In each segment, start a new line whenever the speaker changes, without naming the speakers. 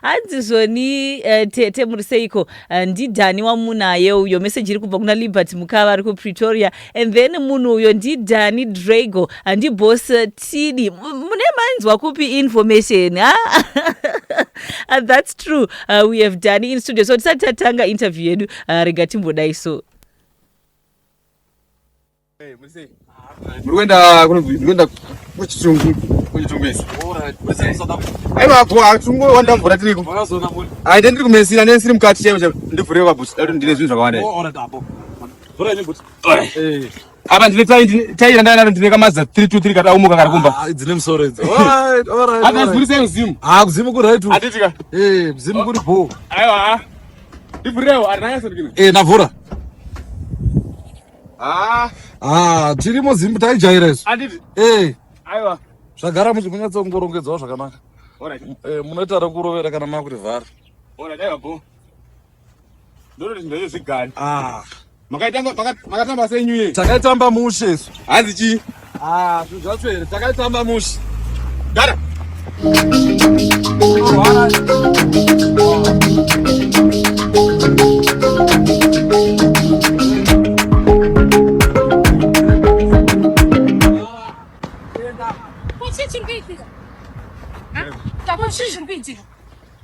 hanzi zvoni tete muri seiko ndidhani wamunaye uyo meseji iri kubva kuna Liberty Mukava ari kuPretoria, and then munhu uyo ndidhani Drago ndibos Tidi. Mune manzwa kupi information that's true. We have Dani in studio, so tisati tatanga interview yedu rega timbodai so
Murikuenda kuchizungu kuchitungwesa. Aiwa kwa chungu wanda mvura tiriko. Aide ndiri kumesira nesiri mukati chaiwo ndivhure kwa bus. Ndiri ndine zvinhu zvakawanda.
Vura ni bus.
Apa ndine taira ndana ndine kamaza 323 kata umuka kari kumba.
Dzine musoro idzi.
Alright. Apa zvurise mzimu.
Kuzimu kuri right.
Atitika.
Mzimu kuri bo.
Aiwa. Ndivhurewo arina sori.
Navhura.
Tiri
muzimu taijaira izvo.
Anditi. Aiwa.
Zvagara muchimunyatsoongorongedzawo zvakanaka.
Alright.
Munoita rekurovera kana makuri vhara.
Alright, aiwa bo. Ndoro ndizvo zvigari. Makatamba senyu.
Takaitamba mushe isu.
Hanzi chi?
Zvinhu zvacho here takaitamba mushe.
Gara.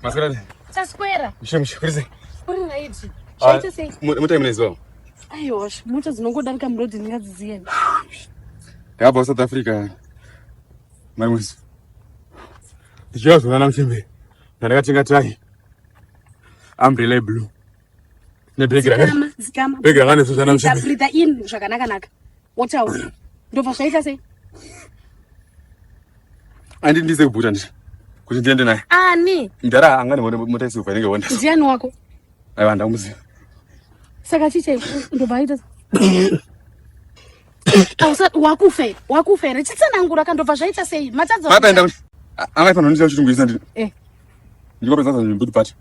Masquerade.
Sasquera.
Mshe, Chris.
Uri raiti. Shaita sei?
Mutai mnezo.
Aiwa, moto dzinongodarika murodi ndingadziziye.
Yabva South Africa. Maimwisi. Ndichazona namshembe. Ndakatenga tai. Umbrella blue. Nebregra.
Zikama.
Bregra ngane sozana namshembe.
Breathe in zvakanaka. Wotau. Ndobva zvaita sei?
Andi ndize kubuta ndicho. Kuti ndiende naye.
Ani?
Ndara angane motaisi ufanike wonda.
Ndiani wako?
Aiwa ndamuziva.
Saka chiche ndobva aita. Wakufere chitsanangura kandobva zvaita sei? Matadza.
Mataenda kuti angaifana ndicho chitungwisa ndini. Ndiko pezasa zvimbuti pati.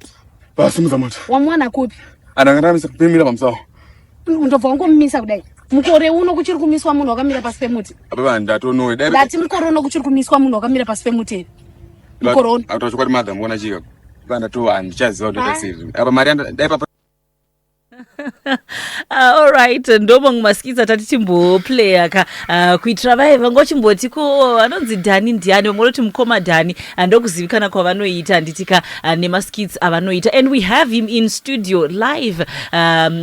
Pasumuza moto.
Wamwana kupi?
Anangaramisa kupemira pamusawo.
Ndobva wangomumisa kudai. Mukore uno kuchiri kumiswa munhu wakamira pasi pemuti.
Apa ndatonowe dai.
Ndati mukore uno kuchiri kumiswa munhu wakamira pasi pemuti. Mukore uno.
Atochokwati madam kuona chika. Banda to andichaziva kuti tasiri. Apa mari dai papa.
All right, ndomo ngumaskiza tati chimboplaya ka kuitira vai vangochimboti ko anonzi Dhani ndiani vangoti mukoma Dhani ndokuzivikana kwavanoita nditika nemaskits avanoita, and we have him in studio live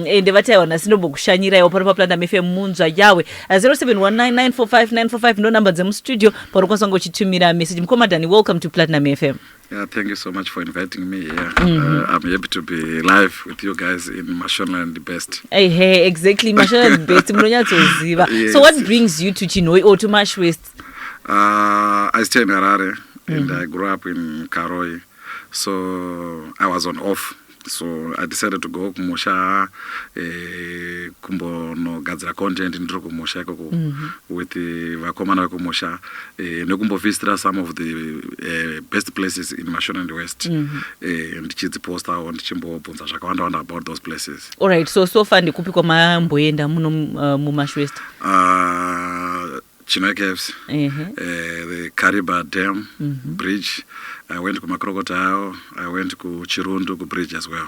ende vataiwana sinombokushanyiraiwo pano paPlatinum FM munzwa yawe 0719945945 ndo namba dzemustudio parokwanisa ngochitumira message. Mukoma Dhani, welcome to Platinum FM.
Yeah, thank you so much for inviting me here. I'm happy to be live with you guys in Mashonaland the Best.
Hey, exactly. Mashonaland the Best.
Yes.
So what brings you to Chinhoyi or to Mash West?
I stay in Harare and I grew up in Karoi. So I was on off. So I decided to go kumusha kumbonogadzira content ndiri kumusha ikoko with vakomana vekumusha nekumbovisitira some of the best places in Mashonaland West ndichidzipostawo ndichimbobvunza zvakawanda about those places.
Alright, so far ndikupi kwamamboenda muno muMash West?
Chinhoyi Caves, the Kariba Dam bridge. I went to Crocodile, I went to Chirundu bridge as well.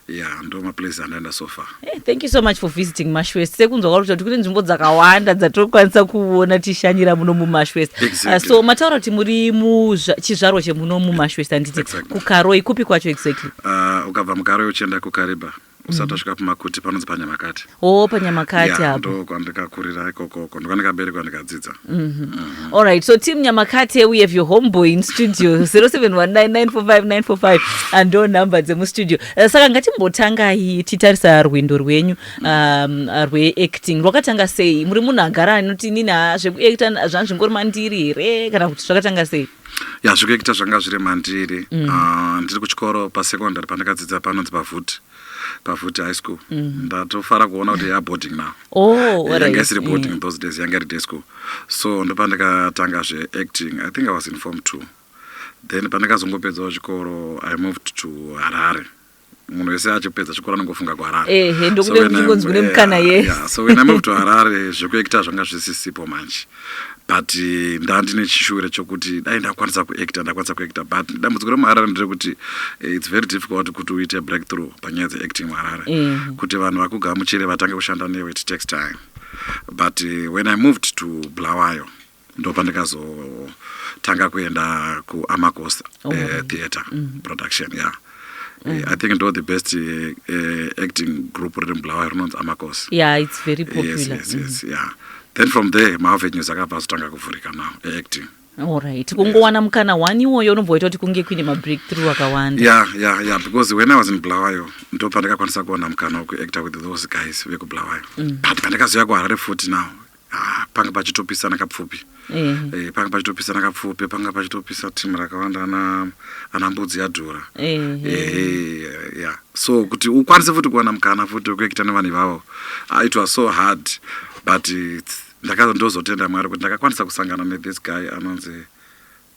Yeah, ndo maplaces andaenda so far.
Hey, thank you so much for visiting Mash West. Sekunzwa kuti kune nzvimbo dzakawanda dzatokwanisa kuona tishanyira muno muMash West.
Exactly.
So mataura kuti muri chizvarwa chemuno muMash West anditi.
Exactly.
Kukaroi kupi kwacho exactly?
Ukabva mukaroi uchienda kuKariba. Usati wasvika paMakuti panonzi paNyamakati.
paNyamakati hapo.
Ndo kwandikakurira ikoko, ndo kwandikaberekwa ndikadzidza.
All right, so team Nyamakati, we have your homeboy in studio 0719945945 ando number dzemustudio. Saka ngatimbotanga titarisa rwendo rwenyu rweacting. Rwakatanga sei? Muri munhu agara anoti nina zvekuacta zvanzvingori mandiri here kana kuti zvakatanga sei?
Ya, zvekuacta zvanga zviri mandiri. Ndiri kuchikoro pasecondary pandakadzidza panonzi paVhuti High School. Ndatofara kuona kuti boarding now. Yanga isiri boarding in those days, yanga iri day school. So ndo pandakatanga zveacting. I think I was in Form 2. Then pandakazongopedzawo chikoro I moved to Harare munhu wese achipedza chikoro anongofunga kuharare
ndokude kunzi kune mukana
so when I moved to Harare zvekuekta zvanga zvisisipo manje but ndandine chishure chokuti dai ndakwanisa kuekta but dambudziko remuHarare nderekuti it's very difficult kuti uite breakthrough panyaya dzeacting muHarare kuti vanhu vakugamuchire vatange kushanda newe it takes time but when I moved to Bulawayo ndopandikazotanga kuenda kuAmakos theatre production I think it was the best acting group in Bulawayo rinonzi Amakos.
It's very popular.
Yes, then from there maavenues akabva azotanga kuvhurika now acting.
Alright, kungowana mukana wani iwoyo unomboita kuti kunge kuine mabreakthrough akawanda.
Because when I was in Bulawayo ndopandikakwanisa kuona mukana wekuacta with those guys vekubulawayo but pandikazoya kuHarare futi now panga pachitopisana kapfupi panga pachitopisana kapfupi panga pachitopisa timu rakawanda ana mbudzi yadhura so kuti ukwanise futi kuwana mukana futi wekuekita nevanhu ivavo it was so hard but ndakazondozotenda Mwari kuti ndakakwanisa kusangana nethis guy anonzi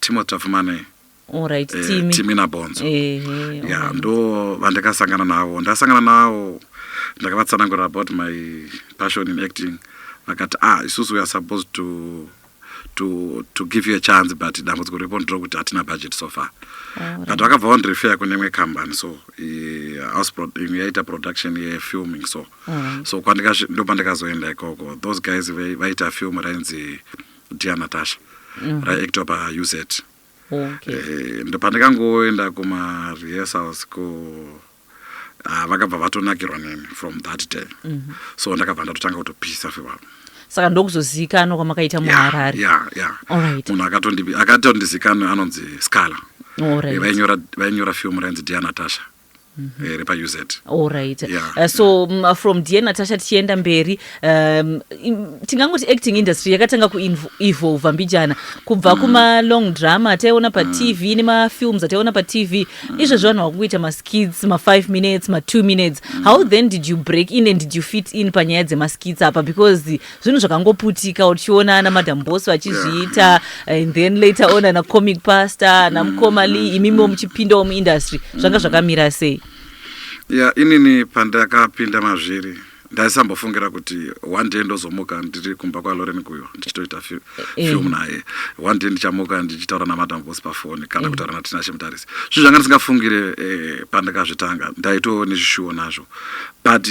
Timothy Tafumane.
Alright,
Timi Nabonzo. Ndo vandakasangana navo ndakavatsanangura about my passion in acting. Vakati isusu we are supposed to give you a chance but dambudziko ripo ndrokuti hatina budget so far. But vakabva vandirefer kune imwe company so yaita production filming so ndopandikazoenda ikoko those guys vaita film rainzi Dear Natasha raactor paUZ. Ndopandikangoenda kuma-rehearsals vakabva vatonakirwa neni from that day so ndakabva ndatotanga kutopisa fivavo
saka ndokuzozivikanwa kwamakaita muHarare.
Munhu akatondizikanwa anonzi Scala vainyora film rainzi Dear Natasha repaUZ.
Alright. So from Dear Natasha tichienda mberi tingangoti acting industry yakatanga kuevolve mbijana kubva kuma long drama taiona paTV nemafilms ataiona paTV izvezvo vanhu vakuita maskits ma5 minutes ma2 minutes. How then did you break in and did you fit in panyaya dzemaskits apa because zvinhu zvakangoputika uchiona ana Madam Boss vachizviita and then later on ana Comic Pastor na Mkomali imimo muchipindawo muindustry zvanga zvakamira sei?
Inini pandakapinda mazviri ndaisambofungira kuti one day ndozomuka ndiri kumba kwaLauren kuyo ndichitoita film naye one day ndichamuka ndichitaura naMadam Boss pafoni kana kutaura naTinashe Mutarisi. Zvinhu zvanga ndisingafungire pandakazvitanga ndaitoo nezvishuwo nazvo but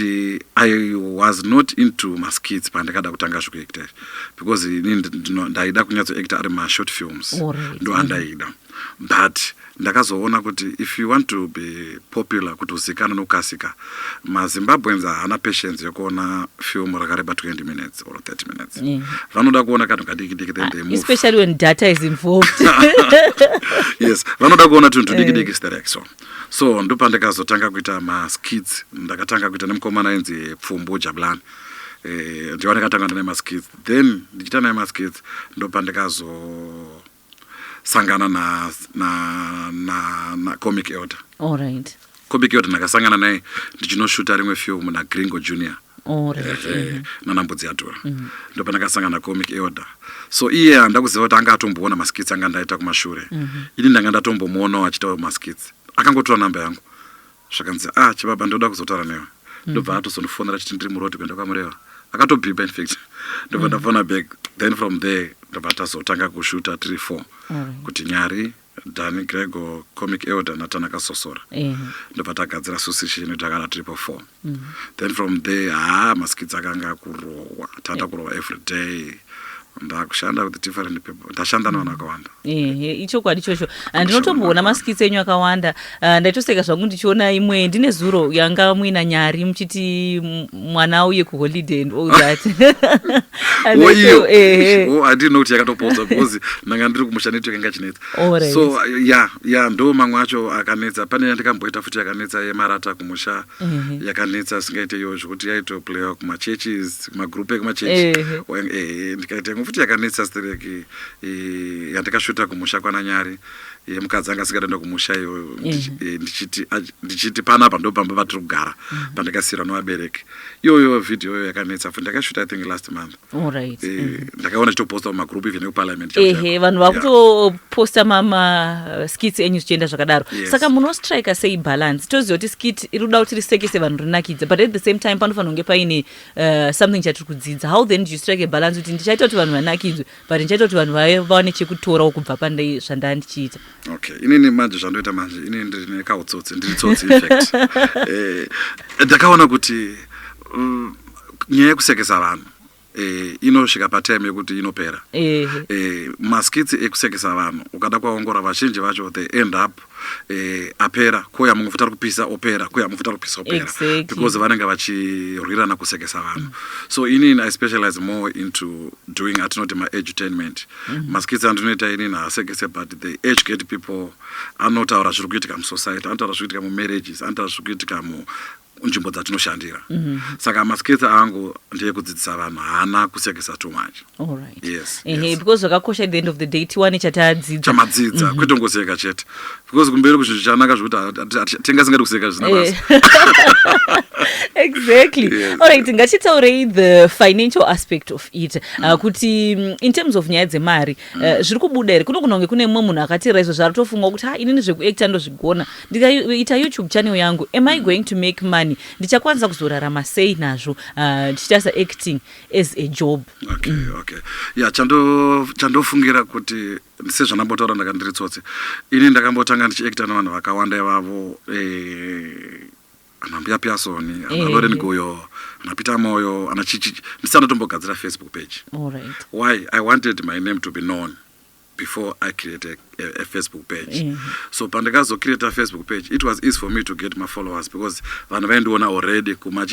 I was not into maskits pandakada kutanga zvekuacta because ndaida kunyatsoacta ari mashort films ndo andaida but ndakazoona kuti if you want to be popular kuti uzikanwe nokukasika maZimbabweans haana patience yokuona film rakareba 20 minutes or 30 minutes vanoda kuona kanhu kadiki then they move,
especially when data is involved.
Yes, vanoda kuona tunhu tudiki sterek so ndopandikazotanga kuita maskits ndakatanga kuita nemukomana ainzi Pfumbu Jabulani ndiwa ndakatanga nemaskits then ndichita naye maskits ndopandikazo sangana na Comic Elder.
Alright.
Comic Elder ndakasangana naye ndichinoshuta rimwe film naGringo Junior. Nanambudzi yadhura ndopandakasangana naComic Elder so iye handakuziva kuti anga atomboona maskits anga ndaita kumashure ini ndanga ndatombomuonawo achitawo maskits akangotora namba yangu zvakanzi chibaba ndoda kuzotaura newe ndobva atozondifonera chiti ndiri murodi kuenda kwamureva akatobhipa in fact ndobva ndafona back then from there ndobva tazotanga kushuta 3-4 kuti Nyari Danny Gregor Comic Elder naTanaka Sosora ndobva tagadzira Susichini takana 4-4 then from there maskits akanga kurowa tata kurowa every day ndakushanda with different people ndashanda navanhu vakawanda
ichokwadi ichocho ndinotomboona maskits enyu akawanda ndaitoseka zvangu ndichiona imwe ndine zuro yanga muina Nyari muchiti mwana uye kuholiday and all that
I didn't know kuti yakatopoza because ndanga ndiri kumusha network yanga chinetsa so ndo mamwe acho akanetsa pane yandikamboita futi yakanetsa yemarata kumusha yakanetsa singaite iyo zvokuti yaitoplayiwa kumachurches magroup ekumachechi ndikaita futi yakanetsa stereki yandikashuta kumusha kwana Nyari mukadzi anga asingatoenda kumusha iyo ndichiti panapa ndo pamba patiri kugara pandakasiyira novabereki. Iyoyo video yo yakanetsa futi ndakashuta I think last month.
Alright.
Ndakaona chitoposta mumagroup even ekuparliament.
Vanhu vakutoposta skits enyu zvichienda zvakadaro. Saka munostrika sei balance? Toziva kuti skit iri kuda kuti risekese vanhu rinakidza, but at the same time panofanira kunge paine something chatiri kudzidza. How then do you strike a balance kuti ndichaita kuti vanhu vanakidzwe but ndichaita kuti vanhu vawane chekutorawo kubva pandai zvandandichiita?
Okay, inini manje zvandoita manje inini ndine kautsotsi, ndiri tsotsi in fact. Ndakaona kuti nyaya yekusekesa vanhu inosvika patime yekuti inopera. Maskitsi ekusekesa vanhu ukada kwaongora vazhinji vacho they end up apera koya mumwe futa ari kupisa opera koya mumwe futa ari kupisa opera because vanenge vachirwirana kusekesa vanhu. So inini I specialize more into doing atinoti ma-edutainment. Maskitsi andinoita inini haasekese but they educate people, anotaura zviri kuitika musociety, anotaura zviri kuitika mumarriages, anotaura zviri kuitika nzvimbo dzatinoshandira. Saka maskitsi angu ndeyekudzidzisa vanhu, haana kusekesa too much.
Alright.
Yes.
Because zvakakosha at the end of the day tiwane
chamadzidza kwete ngoseka chete because kumberi kuzvinhu zvanaka zvokuti tingasingadi kuseka zvisina basa.
Exactly. Yes. Alright, ngatitaurei the financial aspect of it. Kuti in terms of nyaya dzemari zviri kubuda here, kunogona kunge kune mumwe munhu akatira izvo zvaritofunga kuti inini zvekuacta ndozvigona, ndikaita YouTube channel yangu am I going to make money, ndichakwanisa kuzorarama sei nazvo ndichiita saacting as a job?
Okay. Yeah, chandofungira kuti sezvanambotaura ndakandiri tsotsi, ini ndakambotanga ndichiacta navanhu vakawanda ivavo, anambuya Pearson, ana Lauren Goyo, ana Peter Moyo, ana Chichi. Ndisandatombogadzira Facebook page.
Alright.
Why? I wanted my name to be known before I created a Facebook page. So pandakazo create a Facebook page, it was easy for me to get my followers because vanhu vaindiona already kuma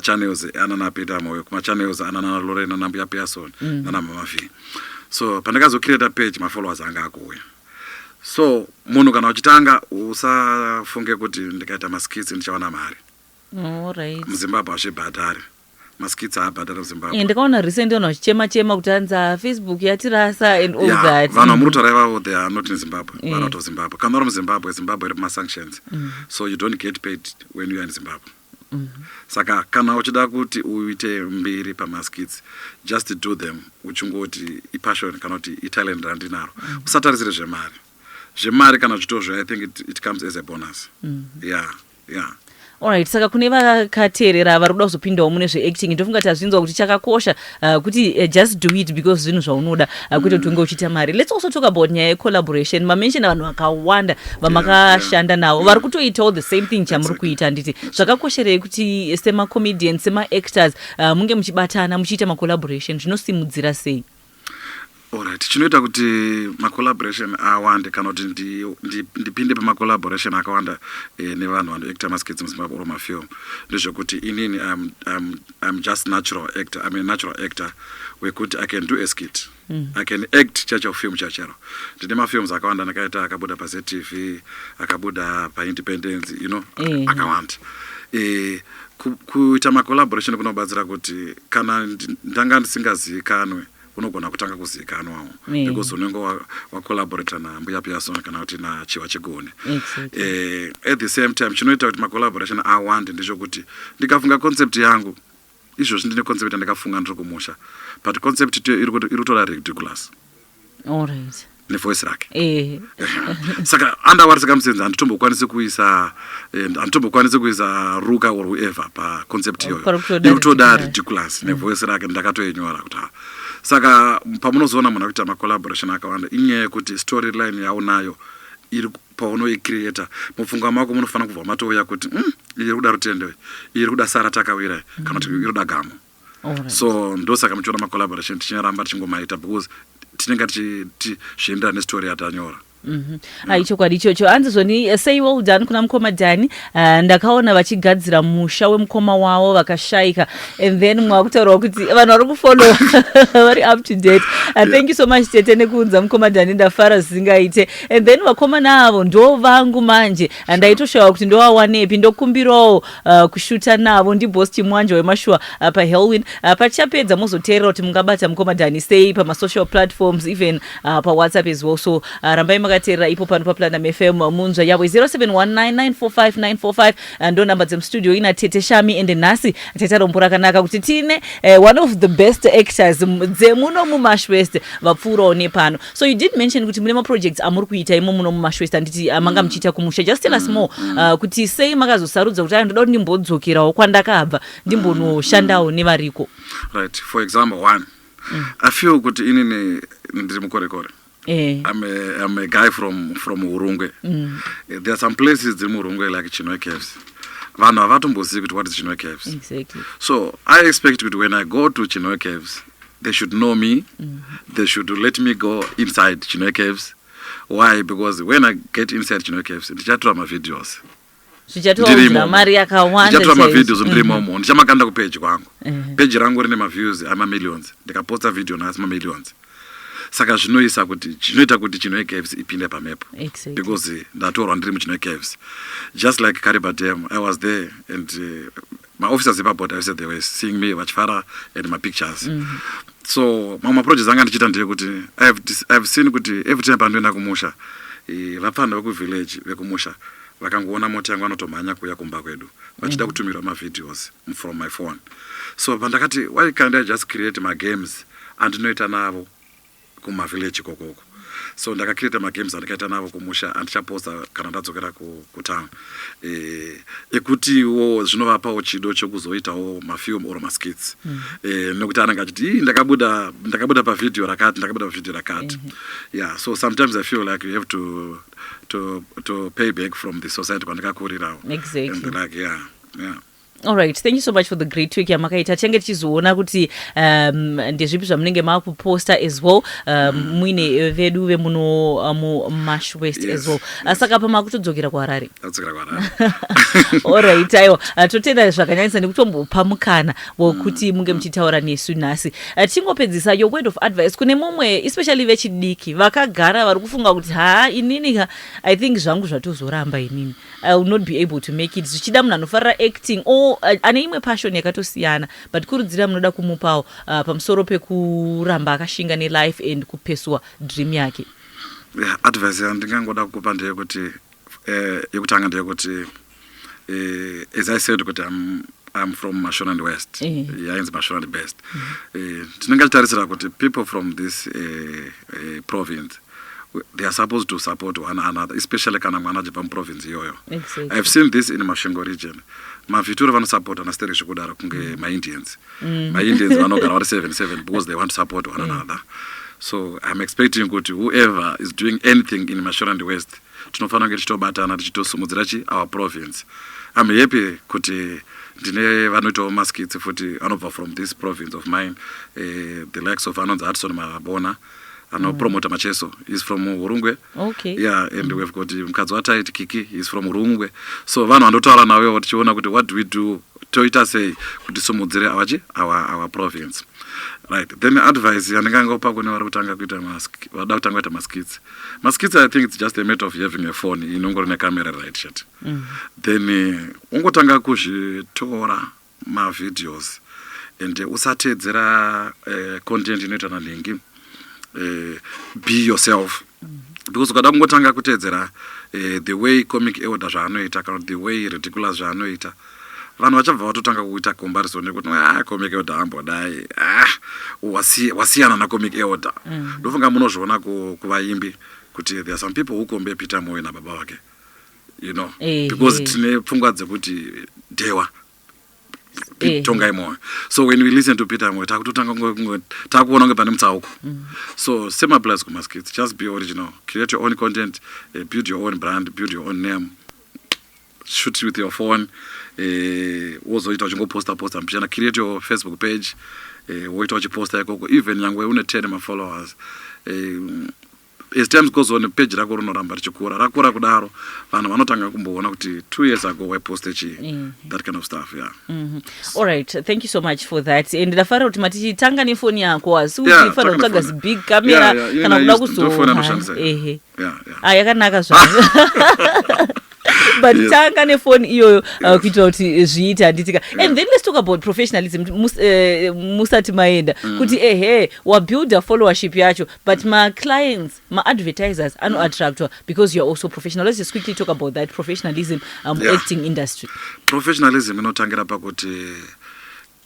channels anana Peter Moyo, kuma channels anana Lauren, anambuya Pearson, nana Mama V. So pandakazo create a page, my followers anga akuya. So munhu kana uchitanga usafunge kuti ndikaita maskits ndichawana mari.
Alright.
MuZimbabwe hazvibhadhari. Maskits haabhadhari muZimbabwe.
Ndakaona recent vanhu vachichema kutanza Facebook yatirasa and all that.
Vanhu vamurutaura ivavo they are not in Zimbabwe. Vanhu out of Zimbabwe. Kana uri muZimbabwe, Zimbabwe iri kuma-sanctions. So you don't get paid when you are in Zimbabwe. Saka kana uchida kuti uite mbiri pamaskits, just do them uchingoti ipassion kana kuti italent randinaro. Usatarisire zvemari. Zvemari kana zvitozvo I think it comes as a bonus. Yeah.
Alright, saka kune vakateerera vari kuda kuzopindawo mune zveacting, ndofunga kuti hazvinzwa kuti chakakosha kuti just do it because zvinhu zvaunoda kwete kuti unge uchita mari. Let's also talk about nyaya yecollaboration. Mamenshina vanhu vakawanda vamakashanda navo vari kutoitawo the same thing chamuri kuita. Nditi zvakakosherei kuti semacomedians, semaactors munge muchibatana muchiita macollaboration, zvinosimudzira sei?
Alright, chinoita kuti macollaboration awande kana kuti ndipinde pamacollaboration akawanda nevanhu vanoacta maskits muZimbabwe or mafilm ndezvekuti inini I'm just natural actor. I'm a natural actor wekuti I can do a skit. I can act chacho film chachero. Ndine mafilms akawanda ndakaita akabuda paZTV, akabuda paIndependence, akawanda. Kuita macollaboration kunobatsira kuti kana ndanga ndisingazivikanwe unogona kutanga kuzivikanwawo because unenge wacollaborata naMbuya Pearson kana kuti naChiwa Chigone. At the same time chinoita kuti macollaboration awande ndezvokuti ndikafunga concept yangu, izvozvi ndine concept yandakafunga ndiri kumusha, but concept iri kutora ridiculous.
Alright.
Nevoice rake. Saka andawari saka musenzi handitombokwanisi kuisa Ruka or whoever paconcept iyoyo. Iri kutoda ridiculous nevoice rake ndakatoinyora kuti saka pamunozoona munhu akuita macollaboration akawanda inyaya yekuti storyline yaunayo iri paunoicreata mupfungwa mako munofanira kubva matouya kuti iri kuda rutendo, iri kuda Sara Takawira kana kuti iri kuda Gamo. So ndosaka muchiona macollaboration tichinyoramba tichingomaita because tinenge tichienderana nestori yatanyora.
Chokwadi ichocho. Anzizoni say well done kuna mukoma Dhani. Ndakaona vachigadzira musha wemukoma wavo vakashaika, and then mwakutaura kuti vanhu vari kufollow very up to date. Thank you so much tete nekunza mukoma Dhani, ndafara zvisingaite. And then vakomana avo ndo vangu manje, ndaitoshawa kuti ndowawanepi, ndokumbirawo kushuta navo ndiboss Chimwanja wemashua paHelwin. Pachapedza mozoteerera kuti mungabata mukoma Dhani sei pama social platforms, even pa WhatsApp as well. So rambai makateerera ipo pano paPlatinum FM munzwa yavo 0719945945 ndo namba dzemustudio ina Tete Shami ende nhasi tatarombora rakanaka kuti tine one of the best actors dzemuno muMash West vapfuurawo nepano. So you did mention kuti mune maprojects amuri kuita imo muno muMash West anditi manga muchiita kumusha. Just tell us more kuti sei makazosarudza kuti ndoda kuti ndimbodzokerawo kwandakabva ndimbonoshandawo nevariko.
Right, for example, one, I feel kuti inini ndiri mukorekore. I'm a guy from Urungwe. There are some places in Urungwe like Chinwe Caves. Vanhu avatombozivi kuti what is Chinwe Caves.
Exactly.
So I expect that when I go to Chinwe Caves, they should know me. They should let me go inside Chinwe Caves. Why? Because when I get inside Chinwe Caves, ndichatora mavideos.
Ndichatora mari yakawanda.
Ndichatora mavideos ndimomo. Ndichamakanda kupage kwangu. Page rangu rine maviews ama millions. Ndikaposta video nasi millions. Saka zvinoita kuti Chinwe Caves ipinde pamepo.
Exactly.
Because ndatorwa ndiri muChinwe Caves. Just like Kariba Dam, I was there and my officers about I said they were seeing me vachifara and my pictures. So mama projects anga ndichita ndeye kuti I've seen kuti every time pandoenda kumusha vapfana vekuvillage vekumusha vakangoona mota yangu anotomhanya kuya kumba kwedu vachida kutumirwa mavideos from my phone. So pandakati why can't I just create my games andinoita navo kumavillage kokoko. So ndakacreate magames andikaita navo kumusha andichaposta kana ndadzokera kutown. Ekutiwo zvinovapawo chido chokuzoitawo mafilm or maskits. Nokuti anenge achiti ndakabuda pavideo rakati. Yeah, so sometimes I feel like you have to pay back from the society kwandakakurirawo.
Exactly.
And like yeah.
All right, thank you so much for the great week yamakaita. Tinenge tichizoona kuti ndezvipi zvamunenge makuposta as well muine vedu vemuno muMash West as well. Saka pamakutodzokera kuHarare.
Adzokera kuHarare.
All right, ayo totenda zvakanyanyisa nekutombopa mukana wokuti munge muchitaura nesu nhasi. Tingopedzisa your word of advice kune mumwe especially vechidiki vakagara vari kufunga kuti inini I think zvangu zvatozoramba inini. I will not be able to make it. Zvichida munhu anofarira acting ane imwe passion yakatosiyana but kurudzira munoda kumupawo pamusoro pekuramba akashinga nelife and kupeswa dream yake.
Advice yandingangoda kukupa ndeyekuti yekutanga ndeyekuti as I said kuti I'm from Mashonaland West. Yainzi Mashonaland Best. Tinenge titarisira kuti people from this province they are supposed to support one another, especially kana mwana achibva muprovince iyoyo.
Exactly.
I've seen this in Masvingo region. Mavhituri vanosupporta nastere zvekudaro kunge maIndians. MaIndians vanogara vari 7-7 because they want to support one another. So I'm expecting kuti whoever is doing anything in Mashonaland West, tinofanira kunge tichitobatana tichitosimudzira our province. I'm happy kuti ndine vanoitawo maskits futi anobva from this province of mine, the likes of anonzi Hudson Mabona. Promoter Macheso is from Urungwe. Okay. Yeah, and we've got mukadzi wataiti Kiki is from Urungwe. So vanhu vandotaura nawo tichiona kuti what do we do toita sei kuti simudzire our province. Right. Then advice yandingangopa kune vari kutanga kuita vada kutanga kuita maskits. Maskits I think it's just a matter of having a phone inongori necamera right shot. Then ungotanga kuzvitora mavideos and usatedzera content inoita nalingi. Be yourself. Because ukada kungotanga kutedzera the way comic elder zvaanoita kana the way ridiculous zvaanoita vanhu vachabva vatotanga kuita comparison nekuti comic elder ambodai wasiyana nacomic elder. Ndofunga munozviona kuvaimbi kuti there are some people who compare Peter Moyo nababa vake, you know, because tine pfungwa dzekuti dewa Tongai Moyo. So when we listen to Peter Moyo takuona kunge pane mutsauko. So same applies to maskits. Just be original, create your own content, build your own brand, build your own name, shoot with your phone. Also posta mpichana, create your Facebook page, woita uchiposta ikoko, even nyangwe une 10 followers. As time goes on, page rako rinoramba richikura rakura kudaro vanhu vanotanga kumboona kuti 2 years ago I posted that kind of stuff.
All right, thank you so much for that. And ndafarira kuti matichitanga nefoni yako asi uchifanira kutsvaga big camera kana kuda kuzoona yakanaka zvavo. but tanga nefoni iyoyo kuitira kuti zviite handitika. And then let's talk about professionalism. Musati maenda kuti wabuild a followership yacho, but my clients, my advertisers attracted because you're also professional. Let's just quickly talk about that professionalism acting industry.
Professionalism inotangira pakuti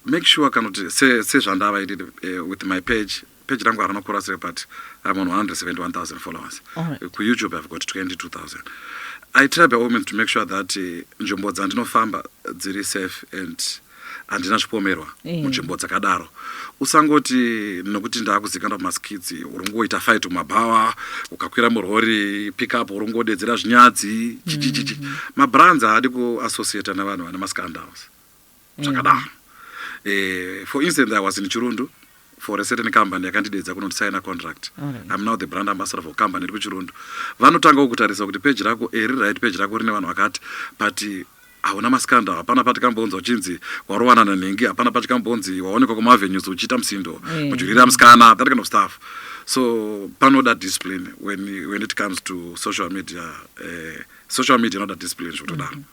make sure kanuti sezvandavaitid with my page rangu harinokura sei, but I'm on 171,000 followers.
Right.
YouTube I've got 22,000. I try by all means to make sure that nzvimbo dzandinofamba dziri safe and handina chipomerwa munzvimbo dzakadaro. Usangoti nokuti ndakuzikanwa maskidzi urongoita fight mumabhawa, ukakwira murori pick up urongodedzera zvinyadzi chichichichi. Mabrands haadi kuassociate navanhu vane mascandals zvakadaro. For instance, I was in Chirundu for a certain company yakandidedza kunondisign a contract. I'm now the brand ambassador for company iri kuchirundu. Vanotanga kutarisa kuti page rako riri right page rako rine vanhu vakati, but hauna maskanda, hapana patikambonzi uchinzi warowanana nengi, hapana patikambonzi waonekwa kumavenues uchiita musindo muchirira musikana, that kind of stuff. So panoda discipline when it comes to social media. Social media not a discipline zvotodaro.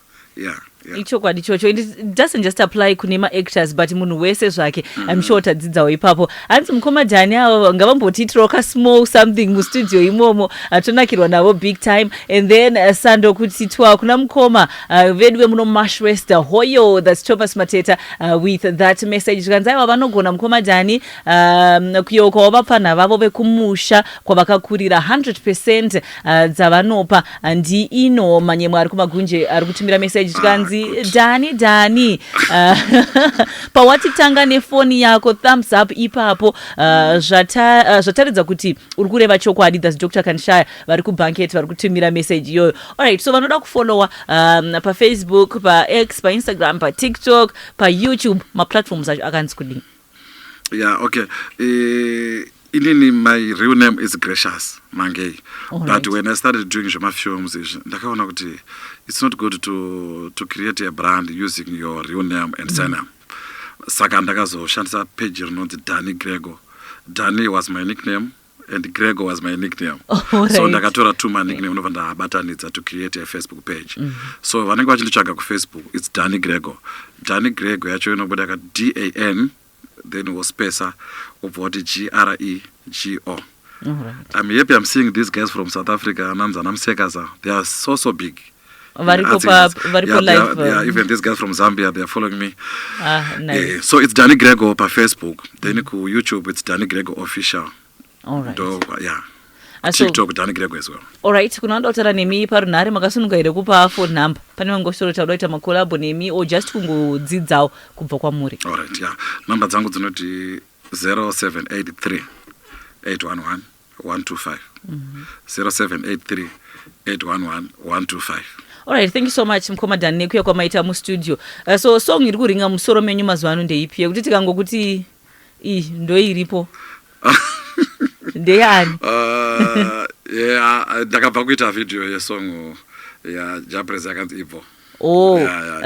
ichokwadi chocho. It doesn't just apply kune maactors but munhu wese zvake. I'm sure tadzidzawo ipapo. Hanzi mukomadhani avo ngavambotitirawo kasmall something mustudio imomo atonakirwa navo big time. And then sando kutitwa kuna mukoma vedu vemuno Mashwester hoyo, that's Thomas Mateta with that message. Zvikanzaiwa vanogona mukomadhani kuyeuka wavapana vavo vekumusha kwavakakurira 100% dzavanopa ndi ino manyemwe ari kumagunje ari kutumira message zvikanzi Dhani pawatitanga nefoni yako thumbs up ipapo zvataridza kuti uri kureva chokwadi. That's Dr. Kanshaya vari kubanket vari kutumira message iyoyo. Alright, so vanoda kufollowa paFacebook, paX, paInstagram, paTikTok, paYouTube, maplatforms acho akanzi kudini?
Okay. Inini, my real name is Gracious Mangei. But when I started doing my films, ndakaona kuti it's not good to create a brand using your real name and surname. Saka ndakazoshandisa page rinonzi Dhani Grego. Dhani was my nickname and Grego was my nickname. So ndakatora two my nickname unobva ndabatanidza to create a Facebook page. So vanenge vachinditsvaga kuFacebook, it's Dhani Grego. Dhani Grego yacho inobuda ka DAN then was Pesa of what GREGO. I'm happy I'm seeing these guys from South Africa, Anamza, Namsekaza. They are so big. Even these guys from Zambia, they are following me.
Nice.
So it's Dhani Grego per Facebook. Then ku YouTube, it's Dhani Grego official.
All right.
TikTok, Dhani Grego as well.
All right, kunoanda kutaura nemi parunhare makasununga here kupa phone number. Pane vangosoro taura kuita makolabo nemi or just kungodzidzawo kubva kwamuri.
All right, number dzangu dzinoti 0783 811 125. 0783 811 125.
All right, thank you so much mukomadhani nekuya kwamaita mustudio. So song iri kuringa musoro menyu mazuva ano ndeipi yekuti tikangokuti ndoiripo ndeyani?
Ndakabva kuita video yesong yaJapreza yakanzi Ibo.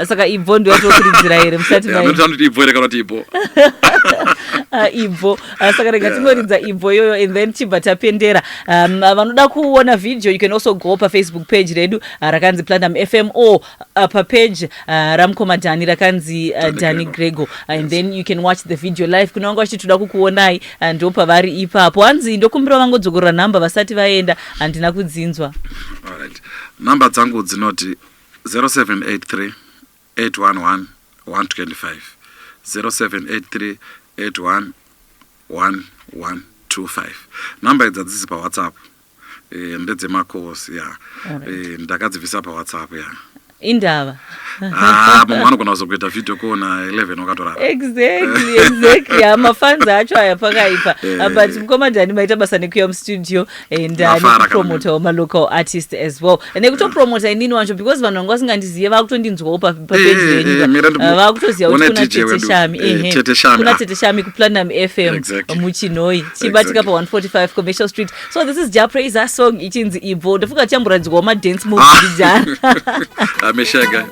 Saka Ibo ndio yatokuridzira here musati mai.
Ndoti Ibo kana kuti Ibo.
Ibo saka rega tingoridza Ibo yoyo and then chibva tapendera. Vanoda kuona video, you can also go pa Facebook page redu rakanzi Platinum FM or pa page ramukomadhani rakanzi Dhani Grego, and then you can watch the video live. Kuna vanga vachitoda kukuonai ndo pavari ipapo. Hanzi ndokumbira vangodzokora namba vasati vaenda handina kudzinzwa.
All right, number dzangu dzinoti 0783 811 125. 0783 811 125. Number dzadzisi pa WhatsApp. Ndedzemacourse ndakadzivisa pa WhatsApp
indava.
Mumwe anogona kuzokuita video kuona 11 wakatorara.
Exactly. Mafans acho aya pakaipa. But mukomadhani maita basa nekuya mustudio and promote my local artist as well. And nekutopromote inini wancho because vanhu vanga vasingandizive vakutondinzwawo pa page yenyu. Vakutoziva kuti kuna Tete Shami. Kuna Tete Shami kuPlatinum FM muChinoi. Chibatika pa 145 Commercial Street. So this is Japreza song ichinzi Ibo. Ndafuka chamburadzwa ma dance move dijana.
Ameshega.